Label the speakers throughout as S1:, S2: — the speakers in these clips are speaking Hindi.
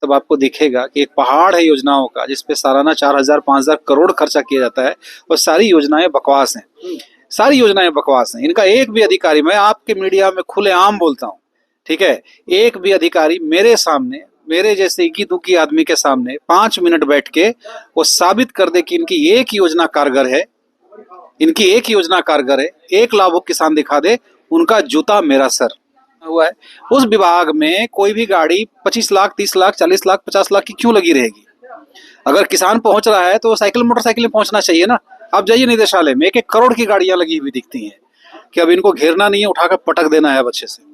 S1: तब आपको दिखेगा कि एक पहाड़ है योजनाओं का, जिसपे सालाना 4,000 5,000 करोड़ खर्चा किया जाता है और सारी योजनाएं बकवास हैं। सारी योजनाएं बकवास हैं। इनका एक भी अधिकारी, मैं आपके मीडिया में खुलेआम बोलता हूँ, ठीक है, एक भी अधिकारी मेरे सामने, मेरे जैसे इक्की दुक्की आदमी के सामने 5 मिनट बैठ के वो साबित कर दे कि इनकी एक योजना कारगर है, इनकी एक योजना कारगर है, एक लाभुक किसान दिखा दे, उनका जूता मेरा सर हुआ है। उस विभाग में कोई भी गाड़ी 25 लाख 30 लाख 40 लाख 50 लाख की क्यों लगी रहेगी? अगर किसान पहुंच रहा है तो साइकिल मोटरसाइकिल में पहुंचना चाहिए ना। आप जाइए निदेशालय में 1-1 करोड़ की गाड़ियां लगी हुई दिखती हैं कि अब इनको घेरना नहीं है, उठाकर पटक देना है अच्छे से।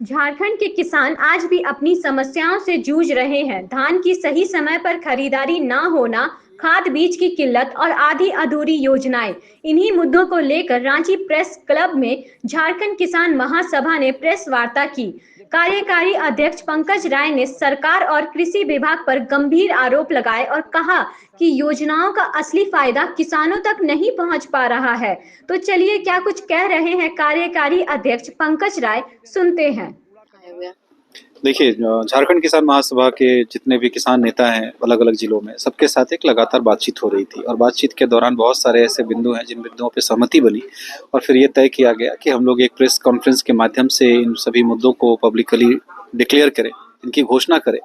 S2: झारखंड के किसान आज भी अपनी समस्याओं से जूझ रहे हैं। धान की सही समय पर खरीदारी ना होना, खाद बीज की किल्लत और आधी अधूरी योजनाएं, इन्हीं मुद्दों को लेकर रांची प्रेस क्लब में झारखंड किसान महासभा ने प्रेस वार्ता की। कार्यकारी अध्यक्ष पंकज राय ने सरकार और कृषि विभाग पर गंभीर आरोप लगाए और कहा कि योजनाओं का असली फायदा किसानों तक नहीं पहुंच पा रहा है। तो चलिए क्या कुछ कह रहे हैं कार्यकारी अध्यक्ष पंकज राय, सुनते हैं।
S1: देखिए, झारखंड किसान महासभा के जितने भी किसान नेता हैं अलग अलग जिलों में, सबके साथ एक लगातार बातचीत हो रही थी और बातचीत के दौरान बहुत सारे ऐसे बिंदु हैं जिन बिंदुओं पे सहमति बनी और फिर ये तय किया गया कि हम लोग एक प्रेस कॉन्फ्रेंस के माध्यम से इन सभी मुद्दों को पब्लिकली डिक्लेयर करें, इनकी घोषणा करें।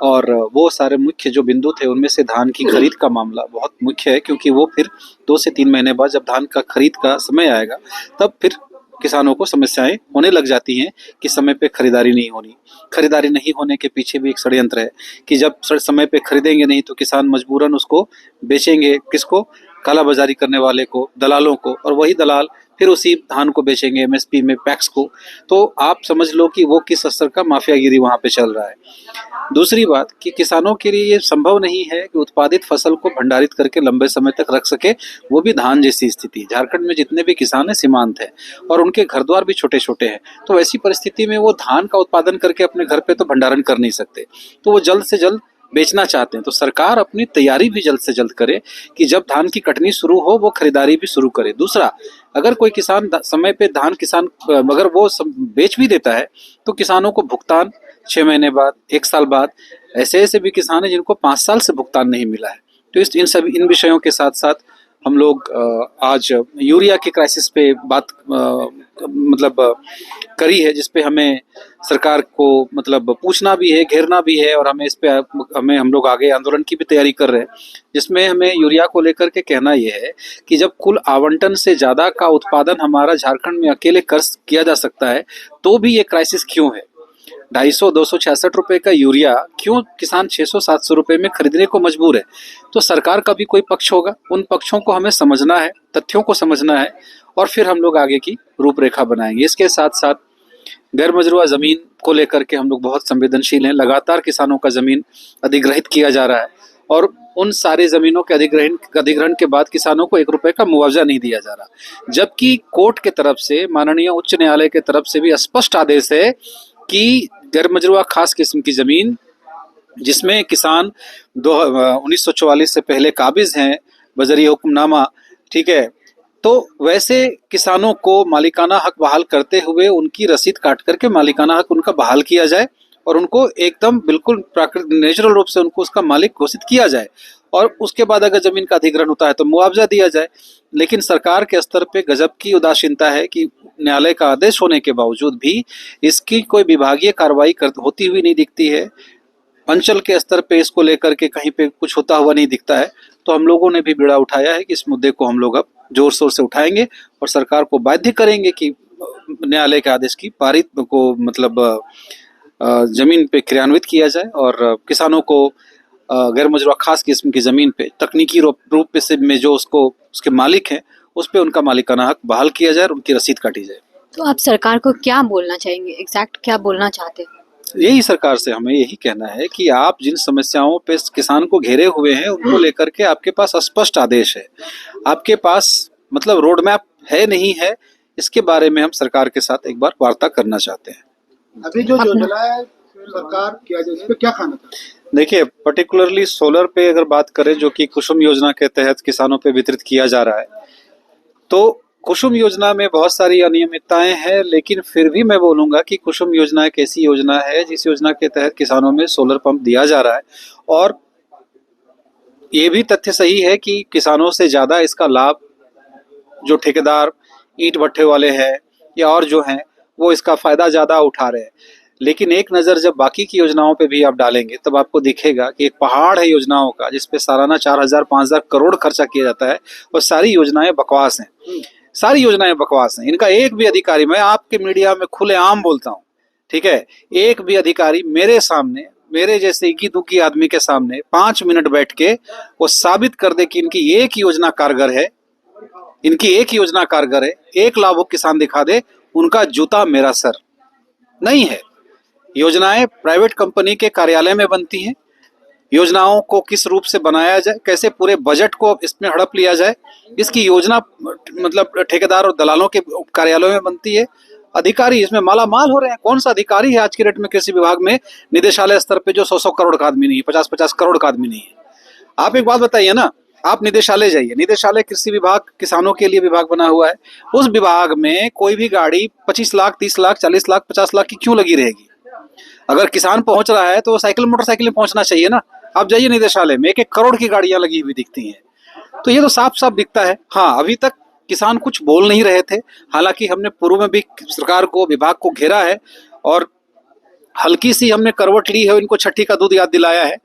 S1: और वो सारे मुख्य जो बिंदु थे उनमें से धान की खरीद का मामला बहुत मुख्य है, क्योंकि वो फिर 2 से 3 महीने बाद जब धान का खरीद का समय आएगा तब फिर किसानों को समस्याएं होने लग जाती हैं कि समय पे खरीदारी नहीं होनी। खरीदारी नहीं होने के पीछे भी एक षड्यंत्र है कि जब समय पे खरीदेंगे नहीं तो किसान मजबूरन उसको बेचेंगे, किसको? काला बाजारी करने वाले को, दलालों को, और वही दलाल फिर उसी धान को बेचेंगे एमएसपी में, पैक्स को। तो आप समझ लो कि वो किस स्तर का माफियागिरी वहां पे चल रहा है। दूसरी बात कि किसानों के लिए ये संभव नहीं है कि उत्पादित फसल को भंडारित करके लंबे समय तक रख सके, वो भी धान जैसी स्थिति। झारखंड में जितने भी किसान हैं सीमांत हैं और उनके घर द्वार भी छोटे छोटे हैं, तो ऐसी परिस्थिति में वो धान का उत्पादन करके अपने घर पे तो भंडारण कर नहीं सकते, तो वो जल्द से जल्द बेचना चाहते हैं। तो सरकार अपनी तैयारी भी जल्द से जल्द करे कि जब धान की कटनी शुरू हो वो खरीदारी भी शुरू करे। दूसरा, अगर कोई किसान समय पे धान किसान अगर वो बेच भी देता है तो किसानों को भुगतान 6 महीने बाद, 1 साल बाद, ऐसे ऐसे भी किसान हैं जिनको 5 साल से भुगतान नहीं मिला है। तो इन विषयों के साथ साथ हम लोग आज यूरिया के क्राइसिस पे बात करी है, जिसपे हमें सरकार को पूछना भी है, घेरना भी है, और हमें इस पे हम लोग आगे आंदोलन की भी तैयारी कर रहे हैं, जिसमें हमें यूरिया को लेकर के कहना यह है कि जब कुल आवंटन से ज्यादा का उत्पादन हमारा झारखंड में अकेले किया जा सकता है तो भी ये क्राइसिस क्यों है? 250-266 रुपए का यूरिया क्यों किसान 600-700 रुपए में खरीदने को मजबूर है? तो सरकार का भी कोई पक्ष होगा, उन पक्षों को हमें समझना है, तथ्यों को समझना है, और फिर हम लोग आगे की रूपरेखा बनाएंगे। इसके साथ साथ गैर मजरूआ जमीन को लेकर के हम लोग बहुत संवेदनशील हैं। लगातार किसानों का जमीन अधिग्रहित किया जा रहा है और उन सारे जमीनों के अधिग्रहण के बाद किसानों को 1 रुपए का मुआवजा नहीं दिया जा रहा, जबकि कोर्ट के तरफ से, माननीय उच्च न्यायालय के तरफ से भी स्पष्ट आदेश है कि गैर मजरूआ खास किस्म की जमीन जिसमें किसान 1944 से पहले काबिज हैं बजरिया हुक्मनामा, ठीक है, तो वैसे किसानों को मालिकाना हक बहाल करते हुए उनकी रसीद काट करके मालिकाना हक उनका बहाल किया जाए और उनको एकदम बिल्कुल प्राकृतिक नेचुरल रूप से उनको उसका मालिक घोषित किया जाए, और उसके बाद अगर जमीन का अधिग्रहण होता है तो मुआवजा दिया जाए। लेकिन सरकार के स्तर पे गजब की उदासीनता है कि न्यायालय का आदेश होने के बावजूद भी इसकी कोई विभागीय कार्रवाई होती हुई नहीं दिखती है। अंचल के स्तर पे इसको लेकर के कहीं पे कुछ होता हुआ नहीं दिखता है। तो हम लोगों ने भी बीड़ा उठाया है कि इस मुद्दे को हम लोग अब जोर शोर से उठाएंगे और सरकार को बाध्य करेंगे कि न्यायालय के आदेश की पारित को जमीन पे क्रियान्वित किया जाए और किसानों को गैर मजरूआ खास किस्म की जमीन पे तकनीकी रूप से में जो उसके मालिक हैं उस पे उनका मालिकाना हक बहाल किया जाए और उनकी रसीद काटी जाए।
S3: तो आप सरकार को क्या बोलना चाहेंगे, एग्जैक्ट क्या बोलना चाहते हैं?
S1: यही सरकार से हमें यही कहना है कि आप जिन समस्याओं पे किसान को घेरे हुए हैं उनको लेकर के आपके पास स्पष्ट आदेश है, आपके पास रोड मैप है नहीं है, इसके बारे में हम सरकार के साथ एक बार वार्ता करना चाहते हैं।
S4: अभी जो योजना है सरकार किया जाए, इस पे क्या कहना था?
S1: देखिए, पर्टिकुलरली सोलर पे अगर बात करें, जो कि कुसुम योजना के तहत किसानों पे वितरित किया जा रहा है, तो कुसुम योजना में बहुत सारी अनियमितताएं हैं, लेकिन फिर भी मैं बोलूंगा कि कुसुम योजना एक ऐसी योजना है जिस योजना के तहत किसानों में सोलर पंप दिया जा रहा है। और ये भी तथ्य सही है कि किसानों से ज़्यादा इसका लाभ जो ठेकेदार, ईंट भट्ठे वाले हैं या और जो हैं, वो इसका फ़ायदा ज़्यादा उठा रहे हैं। लेकिन एक नज़र जब बाकी की योजनाओं पे भी आप डालेंगे, तब आपको दिखेगा कि एक पहाड़ है योजनाओं का, जिस पे सालाना 4,000-5,000 करोड़ खर्चा किया जाता है, और सारी योजनाएं बकवास हैं। सारी योजनाएं बकवास हैं। इनका एक भी अधिकारी, मैं आपके मीडिया में खुलेआम बोलता हूँ, ठीक है, एक भी अधिकारी मेरे सामने, मेरे जैसे इक्की दुक्की आदमी के सामने 5 मिनट बैठ के वो साबित कर दे कि इनकी एक योजना कारगर है, इनकी एक योजना कारगर है, एक लाभुक किसान दिखा दे, उनका जूता मेरा सर। नहीं है। योजनाएं प्राइवेट कंपनी के कार्यालय में बनती हैं। योजनाओं को किस रूप से बनाया जाए, कैसे पूरे बजट को इसमें हड़प लिया जाए, इसकी योजना मतलब ठेकेदार और दलालों के कार्यालयों में बनती है। अधिकारी इसमें माला माल हो रहे हैं। कौन सा अधिकारी है आज के डेट में कृषि विभाग में निदेशालय स्तर पे जो 100-100 करोड़ का आदमी नहीं है, 50-50 करोड़ का आदमी नहीं है? आप एक बात बताइए ना, आप निदेशालय जाइए, निदेशालय कृषि विभाग किसानों के लिए विभाग बना हुआ है। उस विभाग में कोई भी गाड़ी 25 लाख, 30 लाख, 40 लाख, 50 लाख की क्यों लगी रहेगी? अगर किसान पहुंच रहा है तो वो साइकिल मोटरसाइकिल में पहुंचना चाहिए ना। आप जाइए निदेशालय में, 1-1 करोड़ की गाड़ियां लगी हुई दिखती हैं। तो ये तो साफ साफ दिखता है। हाँ, अभी तक किसान कुछ बोल नहीं रहे थे, हालांकि हमने पूर्व में भी सरकार को, विभाग को घेरा है और हल्की सी हमने करवट ली है, इनको छठी का दूध याद दिलाया है।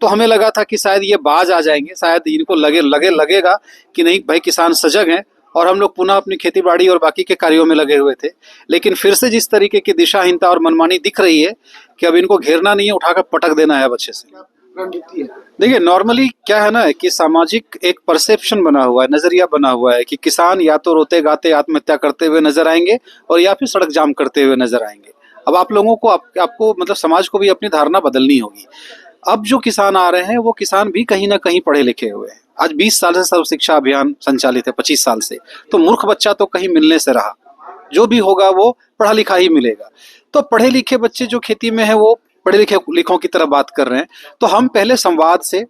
S1: तो हमें लगा था कि शायद ये बाज आ जाएंगे, शायद इनको लगेगा कि नहीं भाई, किसान सजग हैं और हम लोग पुनः अपनी खेती बाड़ी और बाकी के कार्यों में लगे हुए थे। लेकिन फिर से जिस तरीके की दिशाहीनता और मनमानी दिख रही है कि अब इनको घेरना नहीं है, उठाकर पटक देना है अब अच्छे से। देखिए, नॉर्मली क्या है ना कि सामाजिक एक परसेप्शन बना हुआ है, नजरिया बना हुआ है कि किसान या तो रोते गाते आत्महत्या करते हुए नजर आएंगे और या फिर सड़क जाम करते हुए नजर आएंगे। अब आप लोगों को, आपको मतलब समाज को भी अपनी धारणा बदलनी होगी। अब जो किसान आ रहे हैं वो किसान भी कहीं ना कहीं पढ़े लिखे हुए हैं। आज 20 साल से सर्व शिक्षा अभियान संचालित है, 25 साल से। तो मूर्ख बच्चा तो कहीं मिलने से रहा, जो भी होगा वो पढ़ा लिखा ही मिलेगा। तो पढ़े लिखे बच्चे जो खेती में है वो पढ़े लिखों की तरह बात कर रहे हैं। तो हम पहले संवाद से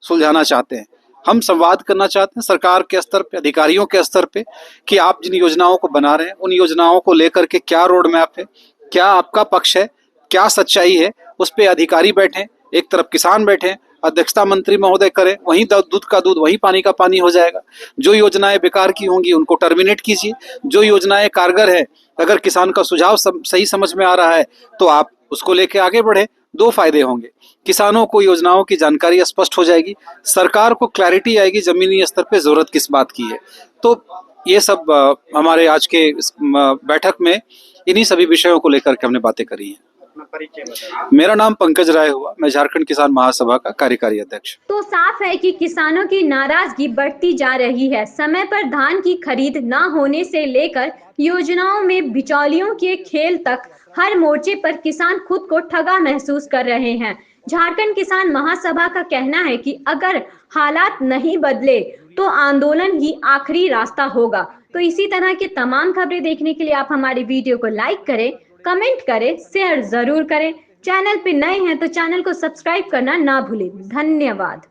S1: सुलझाना चाहते हैं। हम संवाद करना चाहते हैं सरकार के स्तर पे, अधिकारियों के स्तर पे, कि आप जिन योजनाओं को बना रहे हैं उन योजनाओं को लेकर के क्या रोड मैप है, क्या आपका पक्ष है, क्या सच्चाई है, उस पे अधिकारी बैठे, एक तरफ किसान बैठे, अध्यक्षता मंत्री महोदय करें, वहीं दूध का दूध, वहीं पानी का पानी हो जाएगा। जो योजनाएं बेकार की होंगी उनको टर्मिनेट कीजिए, जो योजनाएं कारगर है, अगर किसान का सुझाव सही समझ में आ रहा है तो आप उसको लेके आगे बढ़े। 2 फायदे होंगे, किसानों को योजनाओं की जानकारी स्पष्ट हो जाएगी, सरकार को क्लैरिटी आएगी जमीनी स्तर पे जरूरत किस बात की है। तो ये सब हमारे आज के इस बैठक में इन्हीं सभी विषयों को लेकर के हमने बातें करी हैं। मेरा नाम पंकज राय हुआ, मैं झारखंड किसान महासभा का कार्यकारी अध्यक्ष।
S2: तो साफ है कि किसानों की नाराजगी बढ़ती जा रही है। समय पर धान की खरीद न होने से लेकर योजनाओं में बिचौलियों के खेल तक हर मोर्चे पर किसान खुद को ठगा महसूस कर रहे हैं। झारखंड किसान महासभा का कहना है कि अगर हालात नहीं बदले तो आंदोलन ही आखिरी रास्ता होगा। तो इसी तरह की तमाम खबरें देखने के लिए आप हमारे वीडियो को लाइक करें, कमेंट करें, शेयर जरूर करें। चैनल पे नए हैं तो चैनल को सब्सक्राइब करना ना भूलें। धन्यवाद।